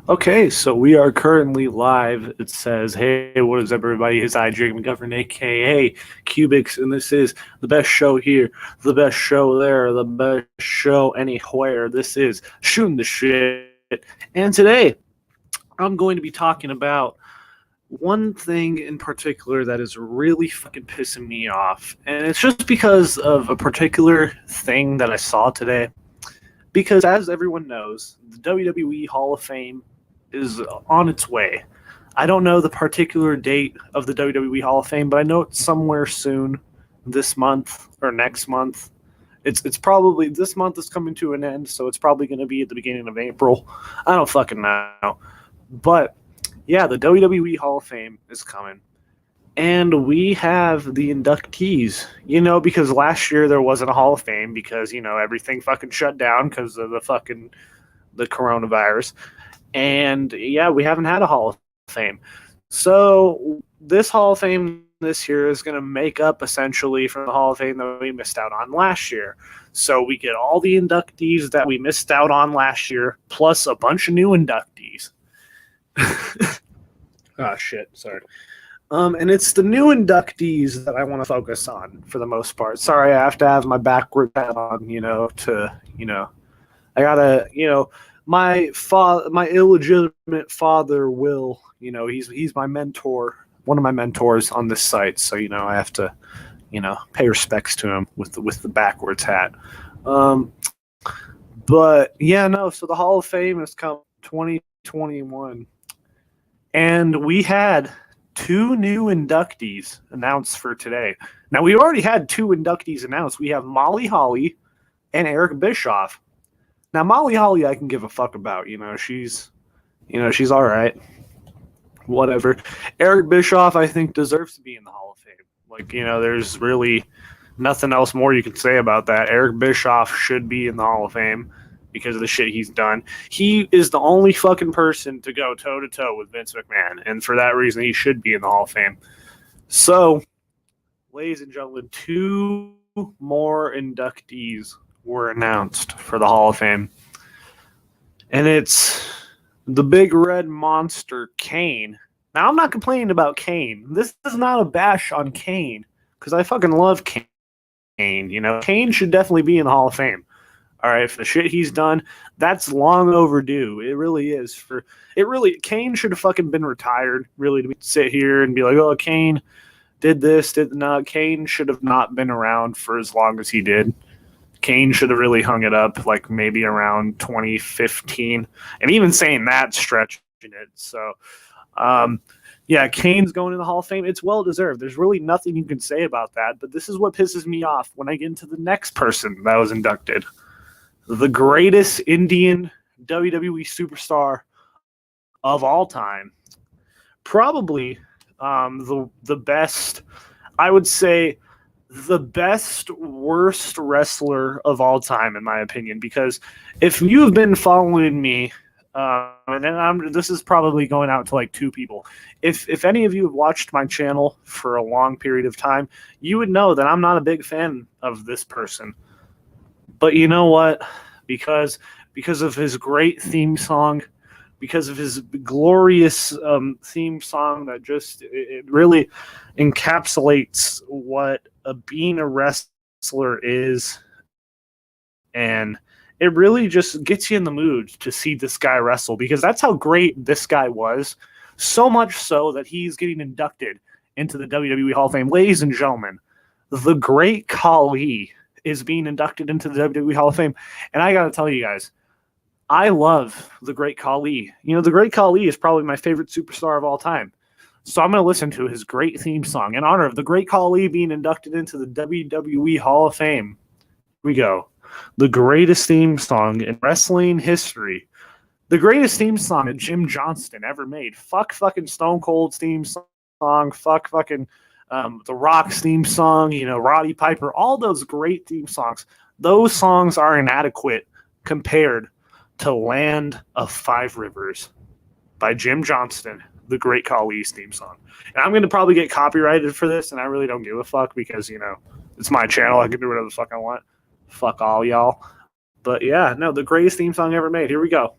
Okay, so we are currently live. It says, hey, what is up, everybody? It's I, Jake McGovern, a.k.a. Cubics, and this is the best show here, the best show there, the best show anywhere. This is Shootin the Shit. And today, I'm going to be talking about one thing in particular that is really fucking pissing me off. And it's just because of a particular thing that I saw today. Because as everyone knows, the WWE Hall of Fame is on its way. I don't know the particular date of the WWE Hall of Fame, but I know it's somewhere soon, this month or next month. It's probably this month is coming to an end, so it's probably going to be at the beginning of April. I don't fucking know, but yeah, the WWE Hall of Fame is coming, and we have the inductees. Because last year there wasn't a Hall of Fame because everything fucking shut down because of the coronavirus. And yeah, we haven't had a Hall of Fame. So this Hall of Fame this year is going to make up essentially from the Hall of Fame that we missed out on last year. So we get all the inductees that we missed out on last year, plus a bunch of new inductees. Oh, shit. Sorry. And it's the new inductees that I want to focus on for the most part. Sorry, I have to have my backward hat on, I gotta, my illegitimate father, Will, he's my mentor, one of my mentors on this site. So, I have to, pay respects to him with the backwards hat. But yeah, no. So the Hall of Fame has come 2021, and we had two new inductees announced for today. Now, we already had two inductees announced. We have Molly Holly and Eric Bischoff. Now, Molly Holly, I can give a fuck about. She's all right. Whatever. Eric Bischoff, I think, deserves to be in the Hall of Fame. There's really nothing else more you can say about that. Eric Bischoff should be in the Hall of Fame because of the shit he's done. He is the only fucking person to go toe-to-toe with Vince McMahon, and for that reason, he should be in the Hall of Fame. So, ladies and gentlemen, two more inductees were announced for the Hall of Fame. And it's the big red monster, Kane. Now, I'm not complaining about Kane. This is not a bash on Kane, because I fucking love Kane. Kane should definitely be in the Hall of Fame. All right, for the shit he's done, that's long overdue. It really is. Kane should have fucking been retired, really, to sit here and be like, oh, Kane did this, did not. Kane should have not been around for as long as he did. Kane should have really hung it up, like maybe around 2015. And even saying that, stretching it. So, yeah, Kane's going in the Hall of Fame. It's well-deserved. There's really nothing you can say about that. But this is what pisses me off when I get into the next person that was inducted. The greatest Indian WWE superstar of all time. Probably the best, I would say, the best worst wrestler of all time, in my opinion. Because if you've been following me, and this is probably going out to like two people. If any of you have watched my channel for a long period of time, you would know that I'm not a big fan of this person. But you know what? Because of his great theme song, because of his glorious theme song that just it really encapsulates what being a wrestler is, and it really just gets you in the mood to see this guy wrestle, because that's how great this guy was. So much so that he's getting inducted into the WWE Hall of Fame. Ladies and gentlemen, the Great Khali is being inducted into the WWE Hall of Fame. And I got to tell you guys, I love the Great Khali. The Great Khali is probably my favorite superstar of all time. So I'm going to listen to his great theme song in honor of the Great Khali being inducted into the WWE Hall of Fame. Here we go. The greatest theme song in wrestling history. The greatest theme song that Jim Johnston ever made. Fuck fucking Stone Cold's theme song. Fuck fucking The Rock's theme song. Roddy Piper. All those great theme songs. Those songs are inadequate compared to Land of Five Rivers by Jim Johnston, the Great Khali's theme song. And I'm going to probably get copyrighted for this, and I really don't give a fuck because, it's my channel. I can do whatever the fuck I want. Fuck all y'all. But yeah, no, the greatest theme song ever made. Here we go.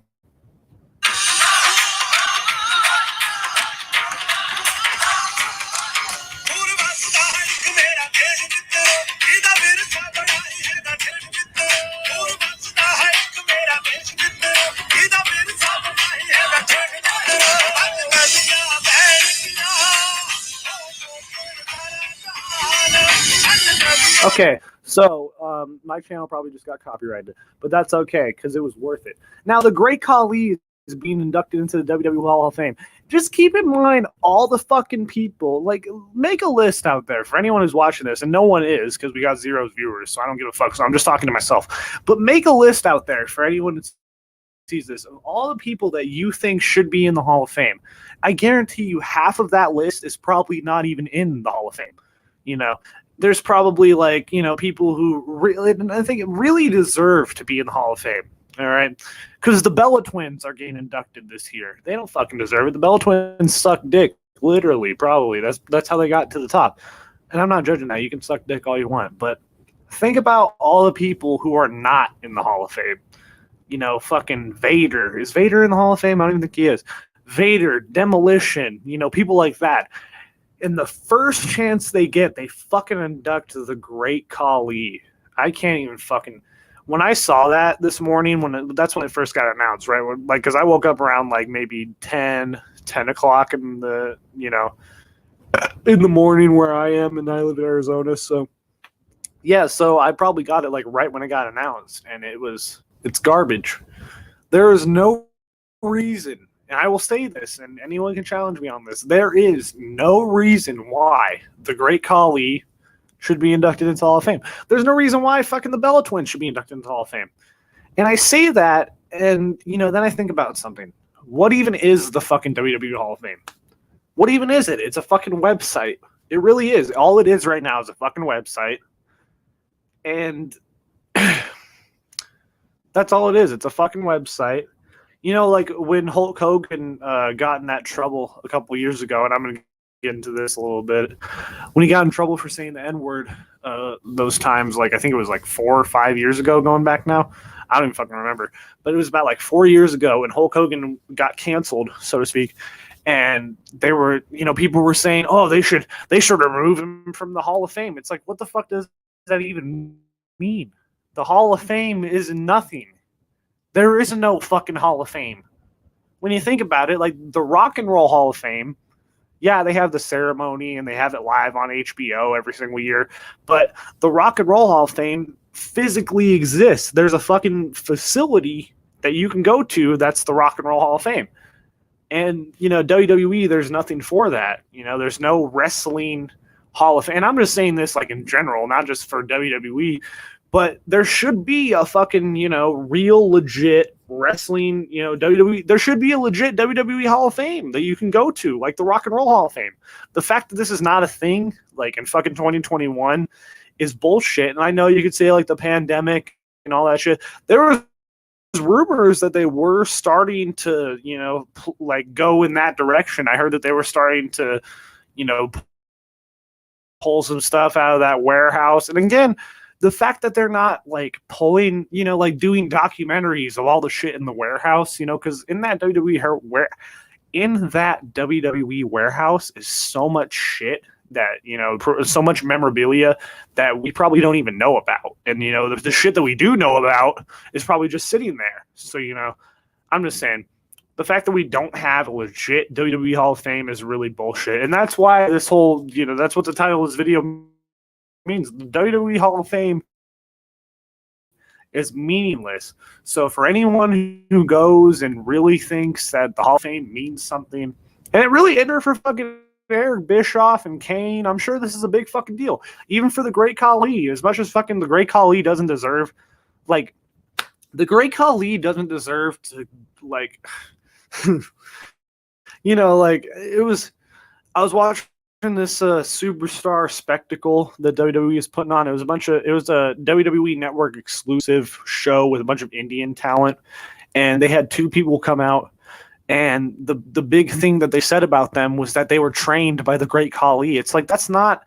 Okay, so my channel probably just got copyrighted, but that's okay because it was worth it. Now, the Great Khali is being inducted into the WWE Hall of Fame. Just keep in mind all the fucking people. Like, make a list out there for anyone who's watching this, and no one is because we got 0 viewers, so I don't give a fuck. So I'm just talking to myself. But make a list out there for anyone who sees this of all the people that you think should be in the Hall of Fame. I guarantee you half of that list is probably not even in the Hall of Fame. You know, there's probably like, you know, people who really, I think, really deserve to be in the Hall of Fame. All right, because the Bella Twins are getting inducted this year. They don't fucking deserve it. The Bella Twins suck dick, literally, probably. That's how they got to the top. And I'm not judging that. You can suck dick all you want, but think about all the people who are not in the Hall of Fame. You know, fucking Vader. Is Vader in the Hall of Fame? I don't even think he is. Vader, Demolition, you know, people like that. And the first chance they get, they fucking induct the Great Khali. I can't even fucking... When I saw that this morning, that's when it first got announced, right? Like, because I woke up around like maybe 10 o'clock in the, you know, in the morning where I am, and I live in Arizona. So, yeah, so I probably got it like right when it got announced, and it's garbage. There is no reason, and I will say this, and anyone can challenge me on this, there is no reason why the Great Khali should be inducted into the Hall of Fame. There's no reason why fucking the Bella Twins should be inducted into the Hall of Fame. And I say that, and, you know, then I think about something. What even is the fucking WWE Hall of Fame? What even is it? It's a fucking website. It really is. All it is right now is a fucking website. And that's all it is. It's a fucking website. You know, like when Hulk Hogan got in that trouble a couple years ago, and I'm going to get into this a little bit, when he got in trouble for saying the N-word those times, like I think it was like 4 or 5 years ago, going back now, I don't even fucking remember, but it was about like 4 years ago when Hulk Hogan got canceled, so to speak, and they were, you know, people were saying, oh, they should remove him from the Hall of Fame. It's like, what the fuck does that even mean? The Hall of Fame is nothing. There is no fucking Hall of Fame. When you think about it, like the Rock and Roll Hall of Fame, yeah, they have the ceremony and they have it live on HBO every single year. But the Rock and Roll Hall of Fame physically exists. There's a fucking facility that you can go to that's the Rock and Roll Hall of Fame. And, you know, WWE, there's nothing for that. You know, there's no wrestling Hall of Fame. And I'm just saying this like in general, not just for WWE, but there should be a fucking, you know, real legit wrestling, you know, WWE. There should be a legit WWE Hall of Fame that you can go to, like the Rock and Roll Hall of Fame. The fact that this is not a thing, like in fucking 2021, is bullshit. And I know you could say like the pandemic and all that shit. There was rumors that they were starting to, you know, like go in that direction. I heard that they were starting to, you know, pull some stuff out of that warehouse. And again, the fact that they're not like pulling, you know, like doing documentaries of all the shit in the warehouse, you know, because in that WWE warehouse is so much shit that, you know, so much memorabilia that we probably don't even know about. And, you know, the shit that we do know about is probably just sitting there. So, you know, I'm just saying the fact that we don't have a legit WWE Hall of Fame is really bullshit. And that's why this whole, you know, that's what the title of this video means. The WWE Hall of Fame is meaningless. So for anyone who goes and really thinks that the Hall of Fame means something, and it really ended for fucking Eric Bischoff and Kane, I'm sure this is a big fucking deal. Even for the Great Khali, as much as fucking the Great Khali doesn't deserve, like, the Great Khali doesn't deserve to, like, you know, like, I was watching this superstar spectacle that WWE is putting on. It was a WWE Network exclusive show with a bunch of Indian talent, and they had 2 people come out, and the big thing that they said about them was that they were trained by the Great Khali. It's like, that's not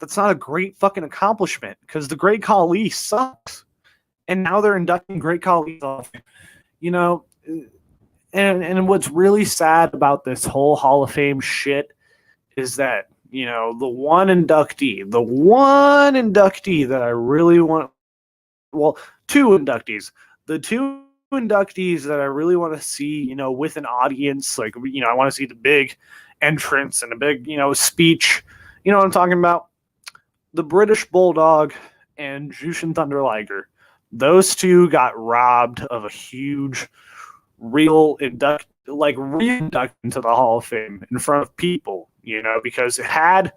a great fucking accomplishment, because the Great Khali sucks, and now they're inducting Great Khali off, you know. And what's really sad about this whole Hall of Fame shit is that, you know, the one inductee that I really want, well, 2 inductees, the 2 inductees that I really want to see, you know, with an audience, like, you know, I want to see the big entrance and a big, you know, speech, you know what I'm talking about? The British Bulldog and Jushin Thunder Liger. Those two got robbed of a huge, real reinduction into the Hall of Fame in front of people, because had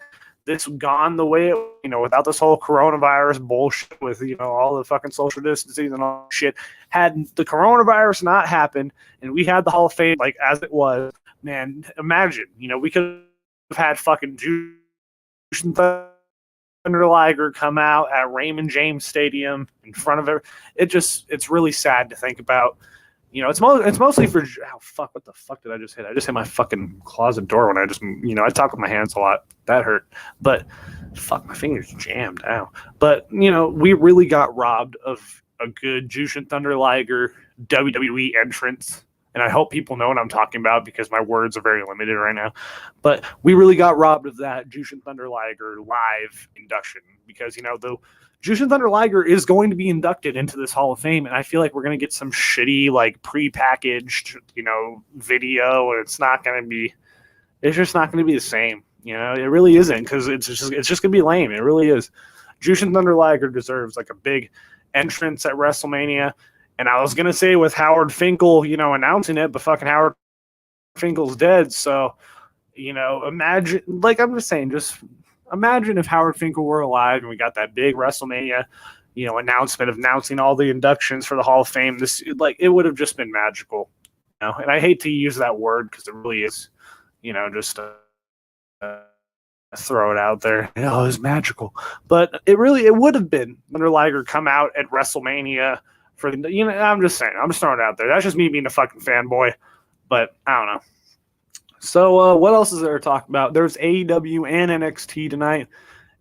this gone the way without this whole coronavirus bullshit with, all the fucking social distancing and all that shit, had the coronavirus not happened and we had the Hall of Fame like as it was, man, imagine, we could have had fucking Jushin Thunder Liger come out at Raymond James Stadium in front of it. It's really sad to think about. It's mostly for what the fuck did I just hit? I just hit my fucking closet door when I just I talk with my hands a lot. That hurt. But fuck, my fingers jammed now. But we really got robbed of a good Jushin Thunder Liger WWE entrance. And I hope people know what I'm talking about because my words are very limited right now. But we really got robbed of that Jushin Thunder Liger live induction because, the Jushin Thunder Liger is going to be inducted into this Hall of Fame. And I feel like we're going to get some shitty, like, prepackaged, video. And it's just not going to be the same. It really isn't because it's just going to be lame. It really is. Jushin Thunder Liger deserves, like, a big entrance at WrestleMania. And I was going to say with Howard Finkel, announcing it, but fucking Howard Finkel's dead. So, imagine, like I'm just saying, just imagine if Howard Finkel were alive and we got that big WrestleMania, announcement of announcing all the inductions for the Hall of Fame. It would have just been magical. And I hate to use that word because it really is, just throw it out there. It was magical. But it would have been Thunder Liger come out at WrestleMania. I'm just saying. I'm just throwing it out there. That's just me being a fucking fanboy. But I don't know. So what else is there to talk about? There's AEW and NXT tonight.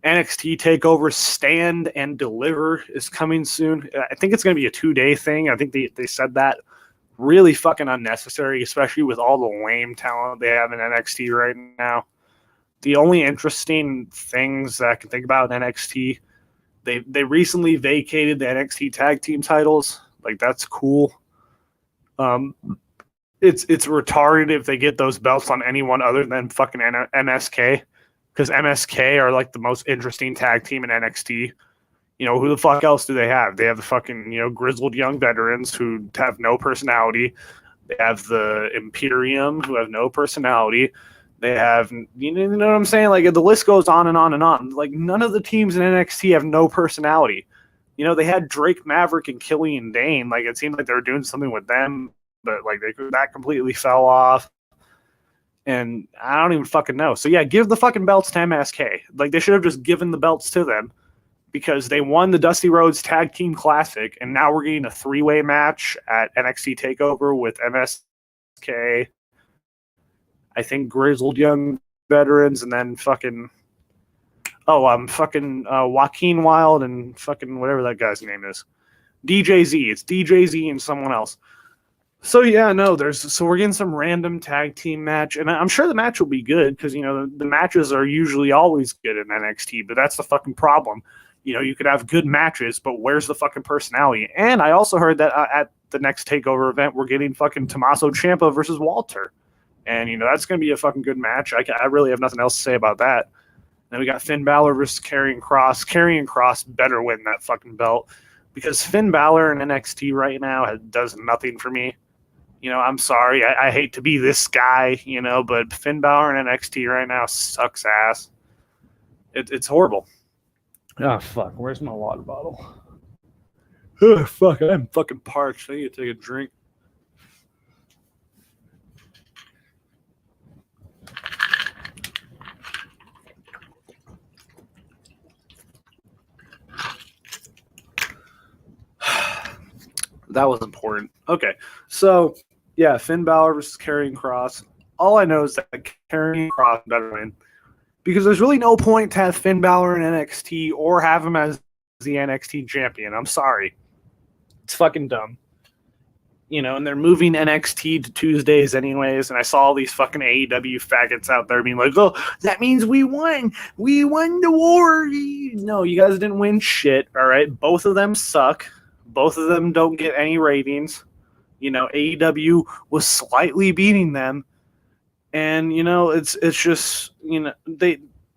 NXT TakeOver Stand and Deliver is coming soon. I think it's going to be a 2-day thing. I think they said that. Really fucking unnecessary, especially with all the lame talent they have in NXT right now. The only interesting things that I can think about in NXT, they recently vacated the NXT tag team titles. Like, that's cool. It's retarded if they get those belts on anyone other than fucking MSK, because MSK are like the most interesting tag team in NXT. Who the fuck else do they have? They have the fucking, grizzled young veterans who have no personality. They have the Imperium who have no personality. They have, you know what I'm saying? Like, the list goes on and on and on. Like, none of the teams in NXT have no personality. They had Drake Maverick and Killian Dane. Like, it seemed like they were doing something with them, but like that completely fell off. And I don't even fucking know. So yeah, give the fucking belts to MSK. Like, they should have just given the belts to them because they won the Dusty Rhodes Tag Team Classic, and now we're getting a 3-way match at NXT TakeOver with MSK, I think grizzled young veterans, and then Joaquin Wilde and fucking whatever that guy's name is. DJZ. It's DJZ and someone else. So yeah, no, so we're getting some random tag team match, and I'm sure the match will be good because the matches are usually always good in NXT, but that's the fucking problem. You could have good matches, but where's the fucking personality? And I also heard that at the next TakeOver event, we're getting fucking Tommaso Ciampa versus Walter. And, that's going to be a fucking good match. I really have nothing else to say about that. Then we got Finn Balor versus Karrion Kross. Karrion Kross better win that fucking belt because Finn Balor in NXT right now does nothing for me. I'm sorry. I hate to be this guy, but Finn Balor in NXT right now sucks ass. It's horrible. Oh, fuck. Where's my water bottle? Oh, fuck. I'm fucking parched. I need to take a drink. That was important. Okay, so yeah, Finn Balor versus Karrion Kross. All I know is that Karrion Kross better win because there's really no point to have Finn Balor in NXT or have him as the NXT champion. I'm sorry, it's fucking dumb. And they're moving NXT to Tuesdays anyways. And I saw all these fucking AEW faggots out there being like, "Oh, that means we won. We won the war." No, you guys didn't win shit. All right, both of them suck. Both of them don't get any ratings. AEW was slightly beating them. And, it's just,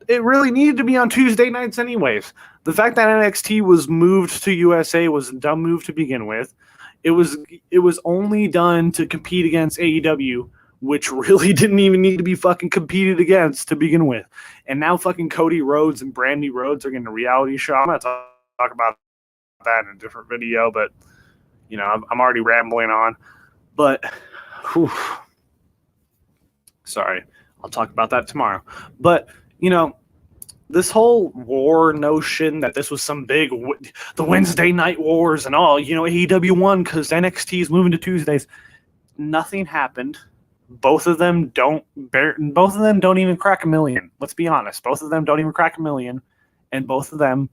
it really needed to be on Tuesday nights anyways. The fact that NXT was moved to USA was a dumb move to begin with. It was only done to compete against AEW, which really didn't even need to be fucking competed against to begin with. And now fucking Cody Rhodes and Brandy Rhodes are getting a reality show. I'm going to talk about that in a different video, but, you know, I'm already rambling on. But, whew, sorry, I'll talk about that tomorrow. But, you know, this whole war notion that this was some big, the Wednesday night wars and all, you know, AEW won because NXT is moving to Tuesdays. Nothing happened. Both of them don't even crack a million. Let's be honest. Both of them don't even crack a million, and both of them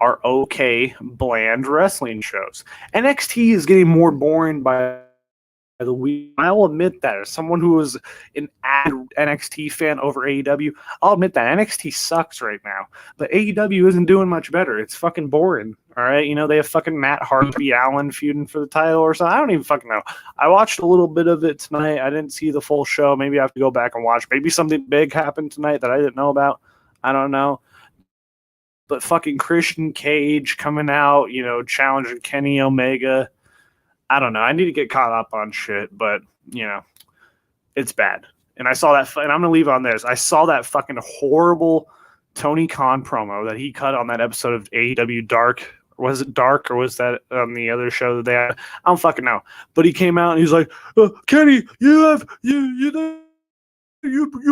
are okay, bland wrestling shows. NXT is getting more boring by the week. I'll admit that as someone who is an avid NXT fan over AEW, I'll admit that NXT sucks right now. But AEW isn't doing much better. It's fucking boring. All right, you know, they have fucking Matt Hardy Allen feuding for the title or something. I don't even fucking know. I watched a little bit of it tonight. I didn't see the full show. Maybe I have to go back and watch. Maybe something big happened tonight that I didn't know about. I don't know. But fucking Christian Cage coming out, you know, challenging Kenny Omega. I don't know. I need to get caught up on shit, but, you know, it's bad. And I saw that, and I'm going to leave on this. I saw that fucking horrible Tony Khan promo that he cut on that episode of AEW Dark. Was it Dark or was that on the other show that they had? I don't fucking know. But he came out and he's like, Kenny, you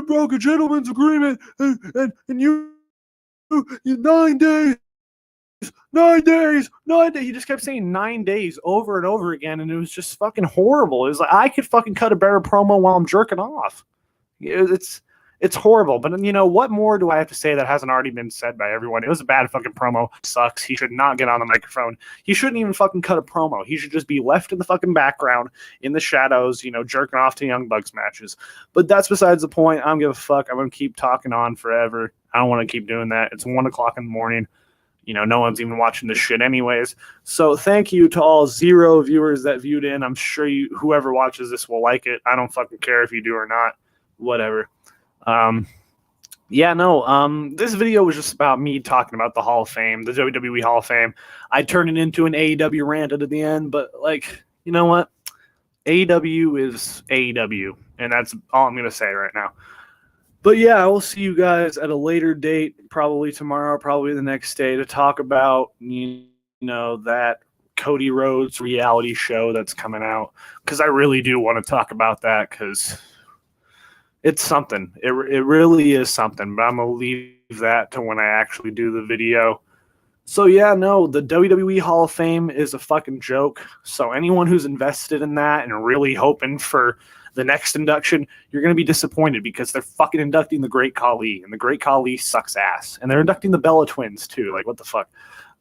broke a gentleman's agreement and you 9 days. 9 days. He just kept saying 9 days over and over again, and it was just fucking horrible. It was like, I could fucking cut a better promo while I'm jerking off. It's horrible. But, you know, what more do I have to say that hasn't already been said by everyone? It was a bad fucking promo. It sucks. He should not get on the microphone. He shouldn't even fucking cut a promo. He should just be left in the fucking background, in the shadows, you know, jerking off to Young Bucks matches. But that's besides the point. I don't give a fuck. I'm going to keep talking on forever. I don't want to keep doing that. It's 1 o'clock in the morning. You know, no one's even watching this shit anyways. So thank you to all 0 viewers that viewed in. I'm sure whoever watches this will like it. I don't fucking care if you do or not. Whatever. This video was just about me talking about the Hall of Fame, the WWE Hall of Fame. I turned it into an AEW rant at the end, but, like, you know what? AEW is AEW, and that's all I'm going to say right now. But yeah, I will see you guys at a later date, probably tomorrow, probably the next day, to talk about, you know, that Cody Rhodes reality show that's coming out. Because I really do want to talk about that, because it's something. It really is something. But I'm going to leave that to when I actually do the video. So yeah, no, the WWE Hall of Fame is a fucking joke. So anyone who's invested in that and really hoping for the next induction, you're going to be disappointed because they're fucking inducting the Great Khali, and the Great Khali sucks ass. And they're inducting the Bella Twins too. Like, what the fuck?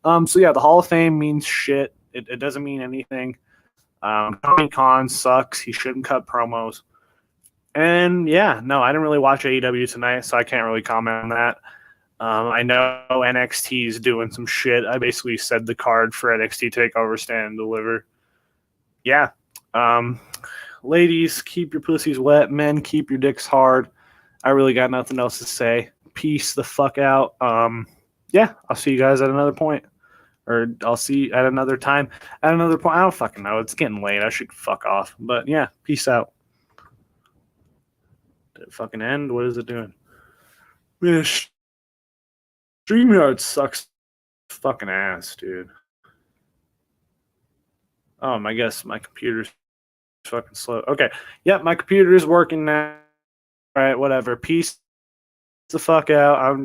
So yeah, the Hall of Fame means shit. It doesn't mean anything. Tony Khan sucks. He shouldn't cut promos. And yeah, no, I didn't really watch AEW tonight, so I can't really comment on that. I know NXT is doing some shit. I basically said the card for NXT TakeOver Stand and Deliver. Yeah. Ladies, keep your pussies wet. Men, keep your dicks hard. I really got nothing else to say. Peace the fuck out. Yeah, I'll see you guys at another point. Or I'll see you at another time. At another point. I don't fucking know. It's getting late. I should fuck off. But yeah, peace out. Did it fucking end? What is it doing? Man, StreamYard sucks fucking ass, dude. I guess my computer's fucking slow. Okay. Yep, my computer is working now. All right, whatever. Peace the fuck out. I'm